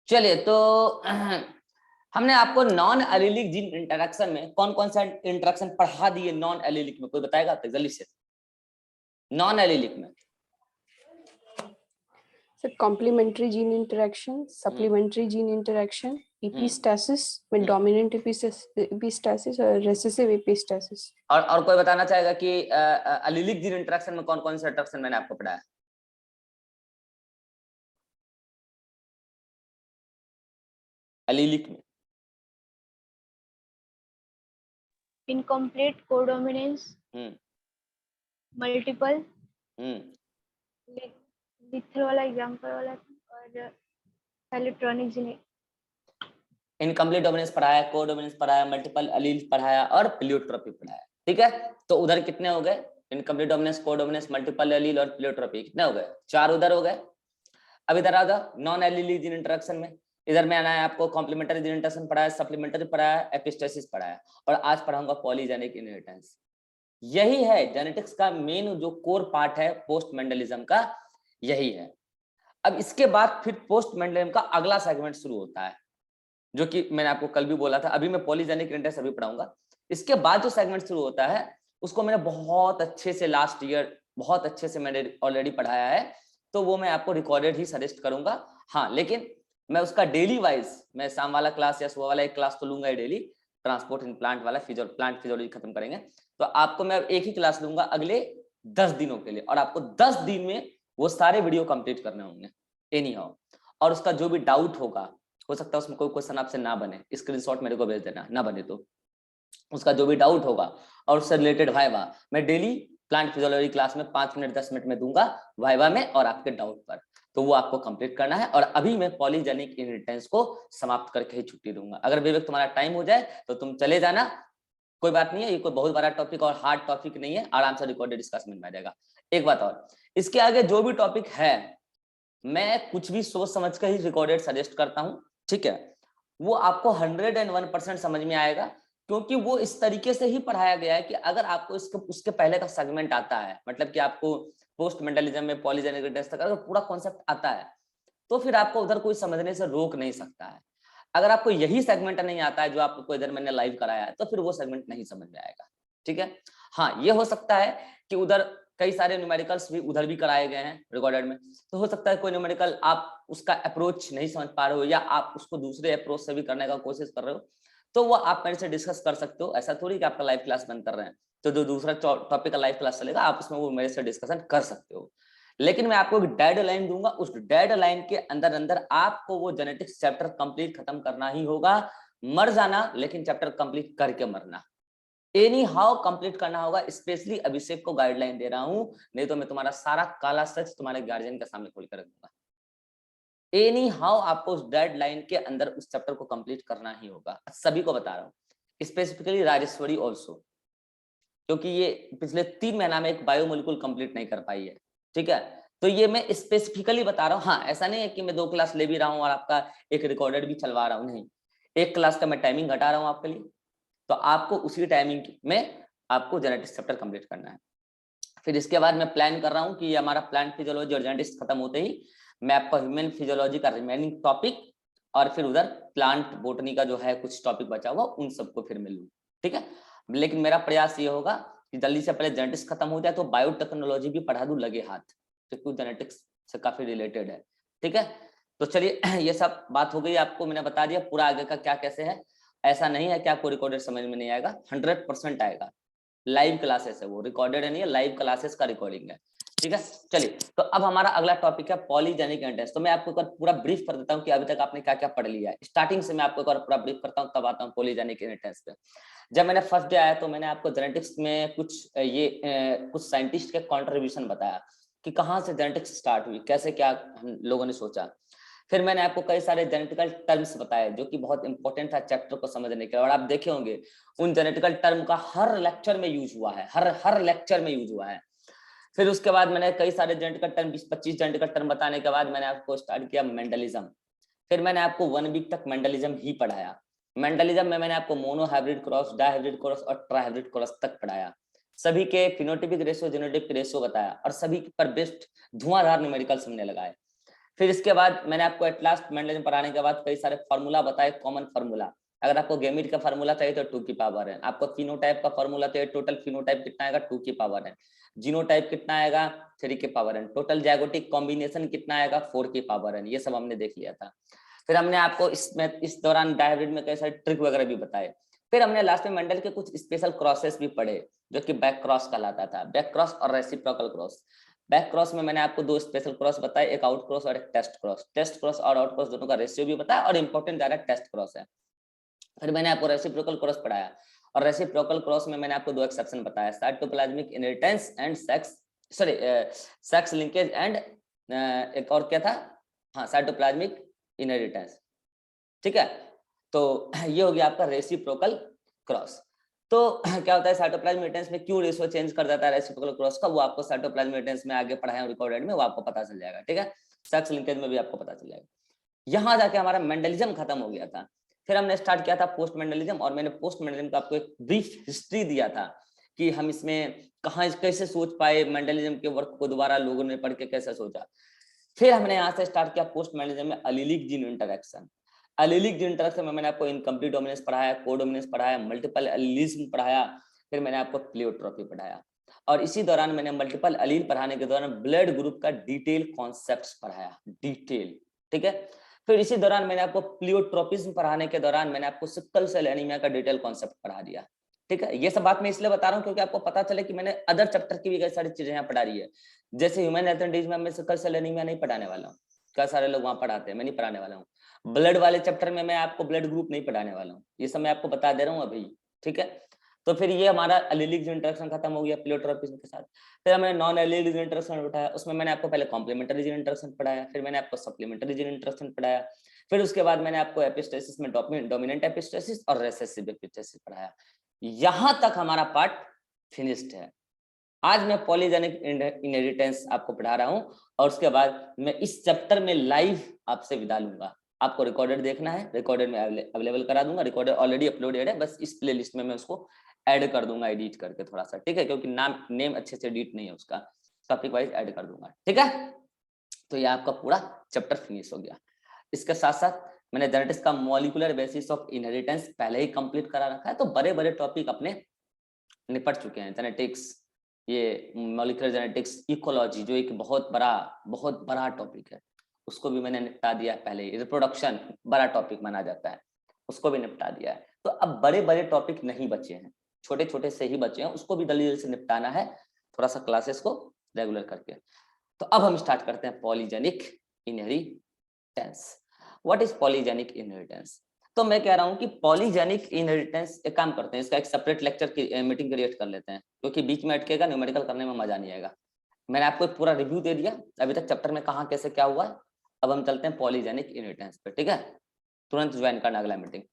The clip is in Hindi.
चलिए तो हमने आपको नॉन एलिलिक जीन इंटरेक्शन में कौन कौन सा इंटरेक्शन पढ़ा दिए नॉन एलिलिक में, कोई बताएगा तो जल्दी से। नॉन एलिलिक में complementary gene interaction, supplementary gene interaction, epistasis में डोमिनेंट एपिस्टासिस और रिसेसिव एपिस्टासिस। और कोई बताना चाहेगा कि एलिलिक जीन इंटरेक्शन में कौन कौन सा इंटरेक्शन मैंने आपको पढ़ाया? एलिलिक में इनकम्प्लीट कोडोमिनेंस, मल्टीपल, लिथल वाला एग्जांपल वाला और इलेक्ट्रॉनिक जीन। इनकम्प्लीट डोमिनेंस पढ़ाया, कोडोमिनेंस पढ़ाया, मल्टीपल एलील पढ़ाया और प्लियोट्रॉपी पढ़ाया। ठीक है, तो उधर कितने हो गए? Incomplete dominance, codominance, multiple allele और प्लियोट्रॉपी कितने हो गए? 4 उधर हो गए। अब इधर आ जाओ नॉन एलिलिक जीन इंटरेक्शन में। इधर में आना है आपको कॉम्प्लीमेंट्री जीन इंटरेक्शन पढ़ाया, सप्लीमेंट्री पढ़ाया, एपिस्टेसिस पढ़ाया और आज पढ़ाऊंगा पॉलीजेनिक इनहेरिटेंस। यही है जेनेटिक्स का मेन जो कोर पार्ट है पोस्ट मेंडलिज्म का, यही है। अब इसके बाद फिर पोस्ट मेंडलिज्म का अगला सेगमेंट शुरू होता है, जो कि मैंने आपको कल भी बोला था। अभी मैं पॉलीजेनिक इनहेरिटेंस अभी पढ़ाऊंगा। इसके बाद जो सेगमेंट शुरू होता है उसको मैंने बहुत अच्छे से लास्ट ईयर बहुत अच्छे से मैंने ऑलरेडी पढ़ाया है, तो वो मैं आपको रिकॉर्डेड ही सजेस्ट करूंगा। हाँ, लेकिन मैं उसका डेली वाइज मैं शाम वाला क्लास या सुबह वाला एक क्लास तो लूंगा ही डेली। ट्रांसपोर्ट इन प्लांट वाला प्लांट फिजियोलॉजी खत्म करेंगे तो आपको मैं एक ही क्लास लूंगा अगले 10 दिनों के लिए, और आपको 10 दिन में वो सारे वीडियो कंप्लीट करने होंगे एनी हाउ। और उसका जो भी डाउट होगा, हो सकता है उसमें कोई क्वेश्चन आपसे ना बने, स्क्रीनशॉट मेरे को भेज देना, ना बने तो उसका जो भी डाउट होगा और उससे रिलेटेड वाइवा मैं डेली प्लांट फिजियोलॉजी क्लास में 5 मिनट 10 मिनट में दूंगा वाइवा में और आपके डाउट पर, तो वो आपको कंप्लीट करना है। और अभी मैं पॉलीजेनिक इनहेरिटेंस को समाप्त करके ही छुट्टी दूंगा। अगर विवेक तुम्हारा टाइम हो जाए तो तुम चले जाना, कोई बात नहीं है, ये कोई बहुत बड़ा टॉपिक और हार्ड टॉपिक नहीं है, आराम से रिकॉर्डेड डिस्कशन में आ जाएगा। एक बात और, इसके आगे जो भी टॉपिक है मैं कुछ भी सोच समझ कर ही रिकॉर्डेड सजेस्ट करता हूं, ठीक है। वो आपको 101% समझ में आएगा, क्योंकि वो इस तरीके से ही पढ़ाया गया है कि अगर आपको इसके उसके पहले का सेगमेंट आता है, मतलब कि आपको पोस्ट मेंटलिज्म में पॉलीजेनिक इनहेरिटेंस तक अगर पूरा कॉन्सेप्ट आता है तो फिर आपको उधर कोई समझने से रोक नहीं सकता है। अगर आपको यही सेगमेंट नहीं आता है जो आपको इधर मैंने लाइव कराया है, तो फिर वो सेगमेंट नहीं समझ में आएगा, ठीक है। हाँ, ये हो सकता है कि उधर कई सारे न्यूमेरिकल्स भी उधर भी कराए गए हैं रिकॉर्डेड में, तो हो सकता है कोई न्यूमेरिकल आप उसका अप्रोच नहीं समझ पा रहे हो या आप उसको दूसरे अप्रोच से भी करने का कोशिश कर रहे हो, तो वो आप मेरे से डिस्कस कर सकते हो। ऐसा थोड़ी कि आपका लाइव क्लास बंद कर रहे हैं, तो जो दूसरा टॉपिक का लाइव क्लास चलेगा आप उसमें वो मेरे से डिस्कशन कर सकते हो। लेकिन मैं आपको एक डेडलाइन दूंगा, उस डेडलाइन के अंदर अंदर आपको वो जेनेटिक्स चैप्टर कंप्लीट खत्म करना ही होगा। मर जाना लेकिन चैप्टर कंप्लीट करके मरना, एनी हाउ कंप्लीट करना होगा। स्पेशली अभिषेक को गाइडलाइन दे रहा हूं, नहीं तो मैं तुम्हारा सारा काला सच तुम्हारे गार्जियन के सामने खोल कर रख दूंगा। एनी हाउ आपको उस डेडलाइन के अंदर उस चैप्टर को कंप्लीट करना ही होगा, सभी को बता रहा हूँ, स्पेसिफिकली राजेश्वरी ऑल्सो, क्योंकि ये पिछले 3 महीना में एक बायोमोलिक्यूल कंप्लीट नहीं कर पाई है, ठीक है। तो ये मैं स्पेसिफिकली बता रहा हूँ। हाँ, ऐसा नहीं है कि मैं 2 क्लास ले भी रहा हूँ और आपका एक रिकॉर्डेड भी चलवा रहा हूँ, नहीं, एक क्लास का मैं टाइमिंग घटा रहा हूँ आपके लिए, तो आपको उसी टाइमिंग में आपको जेनेटिक्स चैप्टर कंप्लीट करना है। फिर इसके बाद मैं प्लान कर रहा हूँ कि हमारा प्लांट फिजियोलॉजी और जेनेटिक्स खत्म होते ही मैं आपको ह्यूमन फिजियोलॉजी का रिमेनिंग टॉपिक और फिर उधर प्लांट बोटनी का जो है कुछ टॉपिक बचा हुआ उन सबको फिर मिल लूँ, ठीक है। लेकिन मेरा प्रयास ये होगा कि जल्दी से पहले जेनेटिक्स खत्म हो जाए तो बायोटेक्नोलॉजी भी पढ़ा दूं लगे हाथ, क्योंकि जेनेटिक्स से काफी रिलेटेड है, ठीक है। तो चलिए ये सब बात हो गई, आपको मैंने बता दिया पूरा आगे का क्या कैसे है। ऐसा नहीं है कि आपको रिकॉर्डेड समझ में नहीं आएगा, 100% आएगा। लाइव क्लासेस है, वो रिकॉर्डेड नहीं है, लाइव क्लासेस का रिकॉर्डिंग है, ठीक है। चलिए, तो अब हमारा अगला टॉपिक है पॉलीजेनिक इनहेरिटेंस। तो मैं आपको एक बार पूरा ब्रीफ कर देता हूं कि अभी तक आपने क्या क्या पढ़ लिया है। स्टार्टिंग से मैं आपको एक बार पूरा ब्रीफ करता हूं, तब आता हूं पॉलीजेनिक इनहेरिटेंस पे। जब मैंने फर्स्ट डे आया तो मैंने आपको जेनेटिक्स में कुछ कुछ साइंटिस्ट के कॉन्ट्रीब्यूशन बताया कि कहाँ से जेनेटिक्स स्टार्ट हुई, कैसे क्या हम लोगों ने सोचा। फिर मैंने आपको कई सारे जेनेटिकल टर्म्स बताए जो कि बहुत इंपॉर्टेंट था चैप्टर को समझने के लिए, और आप देखे होंगे उन जेनेटिकल टर्म का हर लेक्चर में यूज हुआ है, हर लेक्चर में यूज हुआ है। फिर उसके बाद मैंने कई सारे जेनेटिकल टर्म 20-25 जेनेटिकल टर्म बताने के बाद मैंने आपको स्टार्ट किया मेंडलिज्म। फिर मैंने आपको 1 वीक तक मेंडलिज्म ही पढ़ाया। मेंडलिज्म में मैंने आपको monohybrid cross, dihybrid cross और ट्राई हाइब्रिड क्रॉस तक पढ़ाया। सभी के फिनोटाइपिक रेशियो जीनोटाइपिक रेशियो बताया और सभी पर बेस्ट धुआंधार न्यूमेरिकल्स हमने लगाए। फिर इसके बाद मैंने आपको एट लास्ट मेंडलिज्म पढ़ाने के बाद कई सारे फार्मूला बताए, कॉमन फार्मूला। अगर आपको गैमीट का फार्मूला चाहिए तो 2 की पावर है, आपको फिनोटाइप का फार्मूला चाहिए, टोटल फिनोटाइप कितना आएगा 2 की पावर है, जीनोटाइप कितना आएगा 3 की पावर है, टोटल जाइगोटिक कॉम्बिनेशन कितना आएगा 4 की पावर है। ये सब हमने देख लिया था। फिर हमने आपको इस दौरान डायहाइब्रिड में कई सारे ट्रिक वगैरह भी बताए। फिर हमने लास्ट में मेंडल के कुछ स्पेशल क्रॉसेस भी पढ़े जो कि बैक क्रॉस कहलाता था, बैक क्रॉस और रेसिप्रोकल क्रॉस। बैक क्रॉस में मैंने आपको 2 स्पेशल क्रॉस बताए, एक आउट क्रॉस और एक टेस्ट क्रॉस। टेस्ट क्रॉस और आउट क्रॉस दोनों का रेशियो भी बताया और इंपॉर्टेंट ज्यादा टेस्ट क्रॉस है। फिर मैंने आपको रेसिप्रोकल क्रॉस पढ़ाया और रेसिप्रोकल क्रॉस में मैंने आपको 2 एक्सेप्शन बताया, cytoplasmic inheritance and sex linkage and एक और क्या था, हाँ साइटोप्लाज्मिक इनहेरिटेंस। ठीक है, तो ये हो गया आपका रेसिप्रोकल क्रॉस। तो क्या होता है साइटोप्लाज्म इनहेरिटेंस में क्यों रेशियो चेंज कर जाता है रेसिप्रोकल क्रॉस का, वो आपको साइटोप्लाज्म इनहेरिटेंस में आगे पढ़ाया रिकॉर्डेड में, वो आपको पता चल जाएगा। ठीक है, सेक्स लिंकेज में भी आपको पता चल जाएगा। यहाँ जाके हमारा मेंडलिज्म खत्म हो गया था। फिर हमने स्टार्ट किया था पोस्ट मेंडलिज्म और मैंने पोस्ट मेंडलिज्म का आपको एक ब्रीफ हिस्ट्री दिया था कि हम इसमें कहाँ कैसे सोच पाए, मेंडलिज्म के वर्क को दोबारा लोगों ने पढ़ के कैसे सोचा। फिर हमने यहाँ से स्टार्ट किया पोस्ट मेंडलिज्म में allelic gene interaction. Allelic gene interaction में मैंने आपको इनकम्प्लीट डोमिनेंस पढ़ाया, कोडोमिनेंस पढ़ाया, मल्टीपल एलिलिज्म पढ़ाया, फिर मैंने आपको प्लेयोट्रॉपी पढ़ाया और इसी दौरान मैंने मल्टीपल एलील पढ़ाने के दौरान ब्लड ग्रुप का डिटेल कॉन्सेप्ट्स पढ़ाया, डिटेल। ठीक है, फिर इसी दौरान मैंने आपको प्लियोट्रोपिज्म पढ़ाने के दौरान मैंने आपको सिकल सेल एनीमिया का डिटेल कॉन्सेप्ट पढ़ा दिया। ठीक है, ये सब बात मैं इसलिए बता रहा हूँ क्योंकि आपको पता चले कि मैंने अदर चैप्टर की भी कई सारी चीजें यहाँ पढ़ा रही है। जैसे ह्यूमन हेल्थ एंड डिजीज में मैं सिकल सेल एनीमिया नहीं पढ़ाने वाला हूँ, कई सारे लोग वहां पढ़ाते हैं, मैं नहीं पढ़ाने वाला हूँ। ब्लड वाले चैप्टर में मैं आपको ब्लड ग्रुप नहीं पढ़ाने वाला हूँ, ये सब मैं आपको बता दे रहा हूँ अभी। ठीक है, तो फिर ये हमारा एलिलिक इंटरेक्शन खत्म हो गया प्लियोट्रोपिज्म के साथ। फिर हमने नॉन एलिलिक इंटरेक्शन उठाया, उसमें मैंने आपको पहले कॉम्प्लीमेंट्री जीन इंटरेक्शन पढ़ाया, फिर मैंने आपको सप्लीमेंट्री जीन इंटरेक्शन पढ़ाया, फिर उसके बाद मैंने आपको एपिस्टेसिस में डोमिनेंट एपिस्टेसिस और रेसेसिव एपिस्टेसिस पढ़ाया। यहां तक हमारा पार्ट फिनिश्ड है। आज मैं पॉलीजेनिक इनहेरिटेंस आपको पढ़ा रहा हूं और उसके बाद मैं इस चैप्टर में लाइव आपसे विदा लूंगा। आपको रिकॉर्डेड देखना है, रिकॉर्डेड में अवेलेबल करा दूंगा, रिकॉर्डेड ऑलरेडी अपलोडेड है, बस इस प्लेलिस्ट में मैं उसको ऐड कर दूंगा एडिट करके थोड़ा सा। ठीक है, क्योंकि नेम अच्छे से एडिट नहीं है उसका, टॉपिक वाइज ऐड कर दूंगा। ठीक है, तो ये आपका पूरा चैप्टर फिनिश हो गया। इसके साथ साथ मैंने जेनेटिक्स का मॉलिक्यूलर बेसिस ऑफ इनहेरिटेंस पहले ही कंप्लीट करा रखा है, तो बड़े बड़े टॉपिक अपने निपट चुके हैं। जेनेटिक्स, ये मॉलिक्यूलर जेनेटिक्स, इकोलॉजी जो एक बहुत बड़ा टॉपिक है, उसको भी मैंने निपटा दिया है पहले ही। रिप्रोडक्शन बड़ा टॉपिक माना जाता है, उसको भी निपटा दिया है। तो अब बड़े बड़े टॉपिक नहीं बचे हैं, छोटे छोटे से ही बचे हैं, उसको भी जल्दी से निपटाना है, थोड़ा सा क्लासेस को रेगुलर करके। तो अब हम स्टार्ट करते हैं polygenic inheritance. What is polygenic inheritance? तो मैं कह रहा हूं कि पॉलीजेनिक इनहेरिटेंस, एक काम करते हैं, इसका एक सेपरेट लेक्चर की मीटिंग क्रिएट कर लेते हैं, क्योंकि बीच में अटकेगा, न्यूमेरिकल करने में मजा नहीं आएगा। मैंने आपको एक पूरा रिव्यू दे दिया अभी तक चैप्टर में कहाँ कैसे क्या हुआ है। अब हम चलते हैं पॉलीजेनिक इनहेरिटेंस पे। ठीक है, तुरंत ज्वाइन करना अगला मीटिंग।